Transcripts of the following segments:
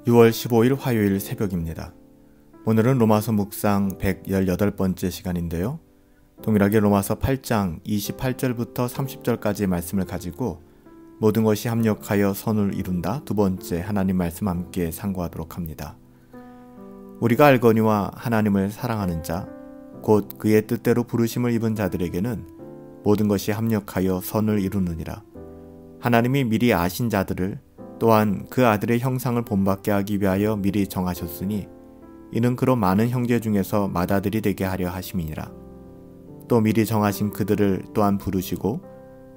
6월 15일 화요일 새벽입니다. 오늘은 로마서 묵상 118번째 시간인데요. 동일하게 로마서 8장 28절부터 30절까지의 말씀을 가지고 모든 것이 합력하여 선을 이룬다 두 번째 하나님 말씀 함께 상고하도록 합니다. 우리가 알거니와 하나님을 사랑하는 자, 곧 그의 뜻대로 부르심을 입은 자들에게는 모든 것이 합력하여 선을 이루느니라. 하나님이 미리 아신 자들을 또한 그 아들의 형상을 본받게 하기 위하여 미리 정하셨으니 이는 그로 많은 형제 중에서 맏아들이 되게 하려 하심이니라. 또 미리 정하신 그들을 또한 부르시고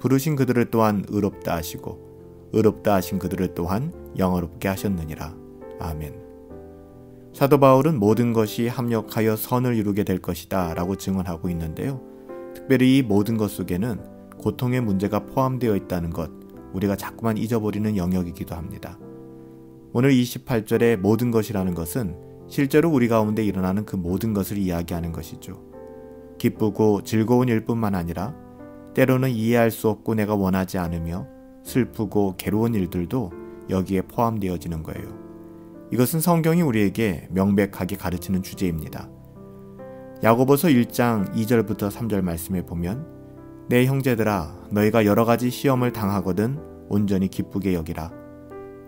부르신 그들을 또한 의롭다 하시고 의롭다 하신 그들을 또한 영화롭게 하셨느니라. 아멘. 사도 바울은 모든 것이 합력하여 선을 이루게 될 것이다 라고 증언하고 있는데요. 특별히 이 모든 것 속에는 고통의 문제가 포함되어 있다는 것, 우리가 자꾸만 잊어버리는 영역이기도 합니다. 오늘 28절의 모든 것이라는 것은 실제로 우리 가운데 일어나는 그 모든 것을 이야기하는 것이죠. 기쁘고 즐거운 일뿐만 아니라 때로는 이해할 수 없고 내가 원하지 않으며 슬프고 괴로운 일들도 여기에 포함되어지는 거예요. 이것은 성경이 우리에게 명백하게 가르치는 주제입니다. 야고보서 1장 2절부터 3절 말씀에 보면 내 형제들아 너희가 여러 가지 시험을 당하거든 온전히 기쁘게 여기라.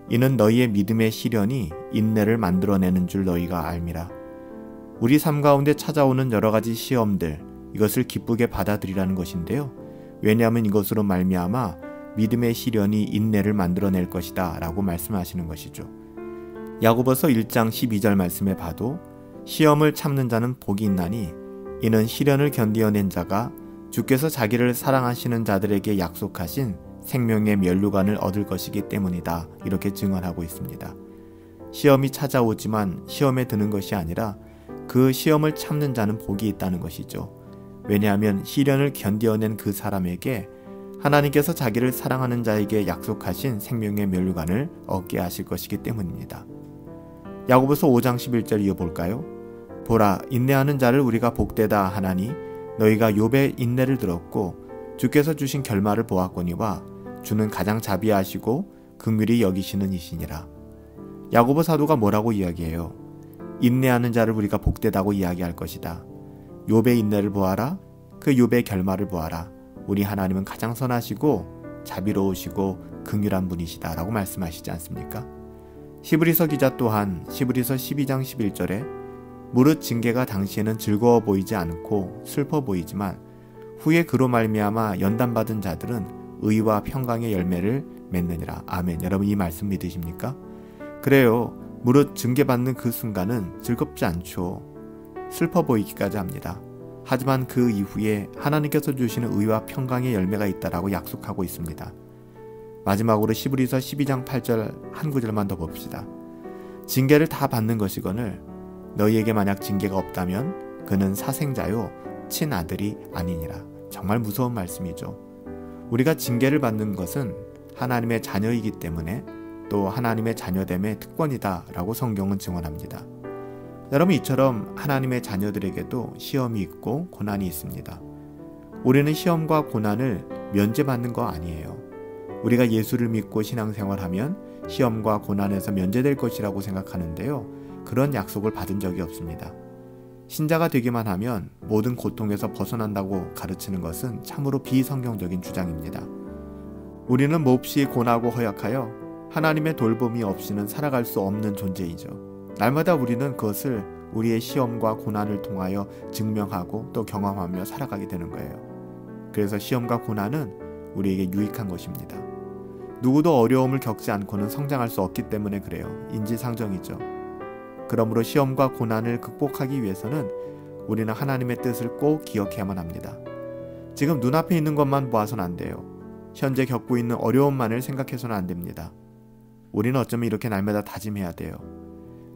이는 너희의 믿음의 시련이 인내를 만들어내는 줄 너희가 알미라. 우리 삶 가운데 찾아오는 여러 가지 시험들, 이것을 기쁘게 받아들이라는 것인데요. 왜냐하면 이것으로 말미암아 믿음의 시련이 인내를 만들어낼 것이다 라고 말씀하시는 것이죠. 야고보서 1장 12절 말씀에 봐도 시험을 참는 자는 복이 있나니 이는 시련을 견디어낸 자가 주께서 자기를 사랑하시는 자들에게 약속하신 생명의 면류관을 얻을 것이기 때문이다. 이렇게 증언하고 있습니다. 시험이 찾아오지만 시험에 드는 것이 아니라 그 시험을 참는 자는 복이 있다는 것이죠. 왜냐하면 시련을 견디어낸 그 사람에게 하나님께서 자기를 사랑하는 자에게 약속하신 생명의 면류관을 얻게 하실 것이기 때문입니다. 야고보서 5장 11절 이어볼까요? 보라, 인내하는 자를 우리가 복되다 하나니 너희가 욥의 인내를 들었고 주께서 주신 결말을 보았거니와 주는 가장 자비하시고 긍휼히 여기시는 이시니라. 야고보 사도가 뭐라고 이야기해요? 인내하는 자를 우리가 복되다고 이야기할 것이다. 욥의 인내를 보아라. 그 욥의 결말을 보아라. 우리 하나님은 가장 선하시고 자비로우시고 긍휼한 분이시다 라고 말씀하시지 않습니까? 히브리서 기자 또한 히브리서 12장 11절에 무릇 징계가 당시에는 즐거워 보이지 않고 슬퍼 보이지만 후에 그로 말미암아 연단받은 자들은 의와 평강의 열매를 맺느니라. 아멘. 여러분 이 말씀 믿으십니까? 그래요. 무릇 징계받는 그 순간은 즐겁지 않죠. 슬퍼 보이기까지 합니다. 하지만 그 이후에 하나님께서 주시는 의와 평강의 열매가 있다라고 약속하고 있습니다. 마지막으로 히브리서 12장 8절 한 구절만 더 봅시다. 징계를 다 받는 것이거늘 너희에게 만약 징계가 없다면 그는 사생자요 친아들이 아니니라. 정말 무서운 말씀이죠. 우리가 징계를 받는 것은 하나님의 자녀이기 때문에 또 하나님의 자녀됨의 특권이다 라고 성경은 증언합니다. 여러분 이처럼 하나님의 자녀들에게도 시험이 있고 고난이 있습니다. 우리는 시험과 고난을 면제받는 거 아니에요. 우리가 예수를 믿고 신앙생활하면 시험과 고난에서 면제될 것이라고 생각하는데요. 그런 약속을 받은 적이 없습니다. 신자가 되기만 하면 모든 고통에서 벗어난다고 가르치는 것은 참으로 비성경적인 주장입니다. 우리는 몹시 고나고 허약하여 하나님의 돌봄이 없이는 살아갈 수 없는 존재이죠. 날마다 우리는 그것을 우리의 시험과 고난을 통하여 증명하고 또 경험하며 살아가게 되는 거예요. 그래서 시험과 고난은 우리에게 유익한 것입니다. 누구도 어려움을 겪지 않고는 성장할 수 없기 때문에 그래요. 인지상정이죠. 그러므로 시험과 고난을 극복하기 위해서는 우리는 하나님의 뜻을 꼭 기억해야만 합니다. 지금 눈앞에 있는 것만 보아서는 안 돼요. 현재 겪고 있는 어려움만을 생각해서는 안 됩니다. 우리는 어쩌면 이렇게 날마다 다짐해야 돼요.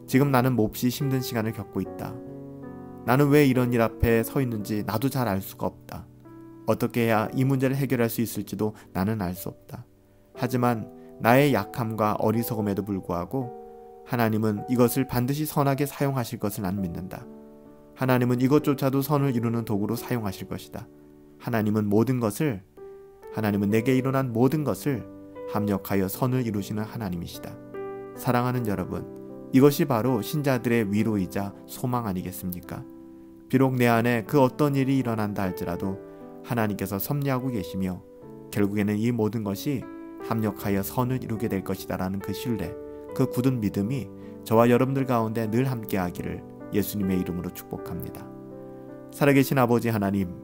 지금 나는 몹시 힘든 시간을 겪고 있다. 나는 왜 이런 일 앞에 서 있는지 나도 잘 알 수가 없다. 어떻게 해야 이 문제를 해결할 수 있을지도 나는 알 수 없다. 하지만 나의 약함과 어리석음에도 불구하고 하나님은 이것을 반드시 선하게 사용하실 것을 나는 믿는다. 하나님은 이것조차도 선을 이루는 도구로 사용하실 것이다. 하나님은 내게 일어난 모든 것을 합력하여 선을 이루시는 하나님이시다. 사랑하는 여러분, 이것이 바로 신자들의 위로이자 소망 아니겠습니까? 비록 내 안에 그 어떤 일이 일어난다 할지라도 하나님께서 섭리하고 계시며 결국에는 이 모든 것이 합력하여 선을 이루게 될 것이다라는 그 신뢰, 그 굳은 믿음이 저와 여러분들 가운데 늘 함께하기를 예수님의 이름으로 축복합니다. 살아계신 아버지 하나님,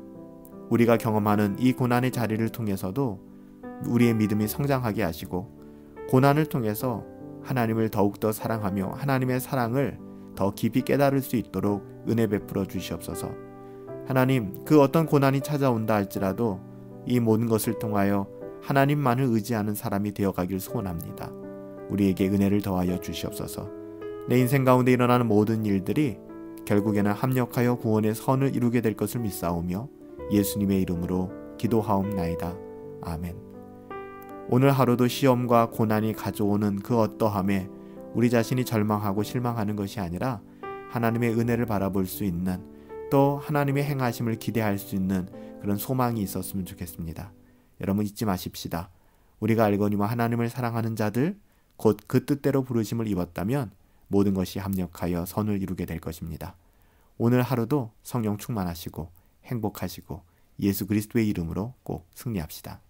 우리가 경험하는 이 고난의 자리를 통해서도 우리의 믿음이 성장하게 하시고 고난을 통해서 하나님을 더욱더 사랑하며 하나님의 사랑을 더 깊이 깨달을 수 있도록 은혜 베풀어 주시옵소서. 하나님, 그 어떤 고난이 찾아온다 할지라도 이 모든 것을 통하여 하나님만을 의지하는 사람이 되어가길 소원합니다. 우리에게 은혜를 더하여 주시옵소서. 내 인생 가운데 일어나는 모든 일들이 결국에는 합력하여 구원의 선을 이루게 될 것을 믿사오며 예수님의 이름으로 기도하옵나이다. 아멘. 오늘 하루도 시험과 고난이 가져오는 그 어떠함에 우리 자신이 절망하고 실망하는 것이 아니라 하나님의 은혜를 바라볼 수 있는, 또 하나님의 행하심을 기대할 수 있는 그런 소망이 있었으면 좋겠습니다. 여러분 잊지 마십시다. 우리가 알거니와 하나님을 사랑하는 자들 곧 그 뜻대로 부르심을 입었다면 모든 것이 합력하여 선을 이루게 될 것입니다. 오늘 하루도 성령 충만하시고 행복하시고 예수 그리스도의 이름으로 꼭 승리합시다.